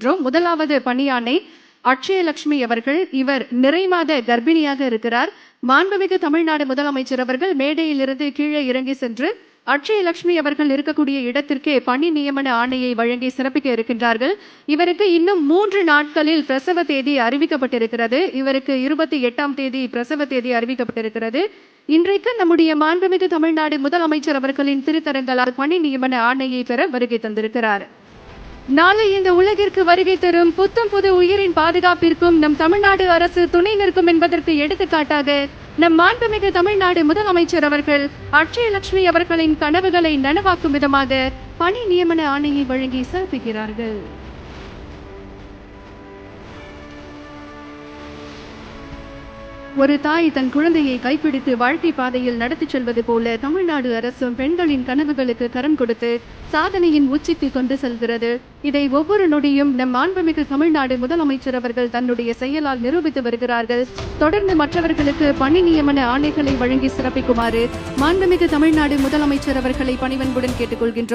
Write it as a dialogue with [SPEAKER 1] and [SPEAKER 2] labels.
[SPEAKER 1] கொள்கின்றோம். முதலாவது பணியாணை அட்சயலட்சுமி அவர்கள். இவர் நிறைமாத கர்ப்பிணியாக இருக்கிறார். மாண்புமிகு தமிழ்நாடு முதலமைச்சர் அவர்கள் மேடையிலிருந்து கீழே இறங்கி சென்று அட்சயலட்சுமி அவர்கள் இருக்கக்கூடிய இடத்திற்கே பணி நியமன ஆணையை வழங்கி சிறப்பிக்க இருக்கின்றார்கள். இவருக்கு இன்னும் 3 நாட்களில் பிரசவ தேதி அறிவிக்கப்பட்டிருக்கிறது. இவருக்கு 28ஆம் தேதி பிரசவ தேதி அறிவிக்கப்பட்டிருக்கிறது. இன்றைக்கு நம்முடைய மாண்புமிகு தமிழ்நாடு முதலமைச்சர் அவர்களின் திருத்தரங்களால் பணி நியமன ஆணையை பெற வருகை தந்திருக்கிறார். நாளை இந்த உலகிற்கு வருகை தரும் புத்தம் புது உயிரின் பாதுகாப்பிற்கும் நம் தமிழ்நாடு அரசு துணை நிற்கும் என்பதற்கு எடுத்துக்காட்டாக நம் மாண்புமிகு தமிழ்நாடு முதலமைச்சர் அவர்கள் அட்சயலட்சுமி அவர்களின் கனவுகளை நனவாக்கும் விதமாக பணி நியமன ஆணையை வழங்கி சிறப்பிக்கிறார்கள். ஒரு தாய் தன் குழந்தையை கைப்பிடித்து வாழ்க்கை பாதையில் நடத்திச் செல்வது போல தமிழ்நாடு அரசும் பெண்களின் கனவுகளுக்கு கரம் கொடுத்து சாதனையின் உச்சிக்கு கொண்டு செல்கிறது. இதை ஒவ்வொரு நொடியும் நம் மாண்புமிகு தமிழ்நாடு முதலமைச்சர் அவர்கள் தன்னுடைய செயலால் நிரூபித்து வருகிறார்கள். தொடர்ந்து மற்றவர்களுக்கு பணி நியமன ஆணைகளை வழங்கி சிறப்பிக்குமாறு மாண்புமிகு தமிழ்நாடு முதலமைச்சர் அவர்களை பணிவன்புடன் கேட்டுக்கொள்கின்றோம்.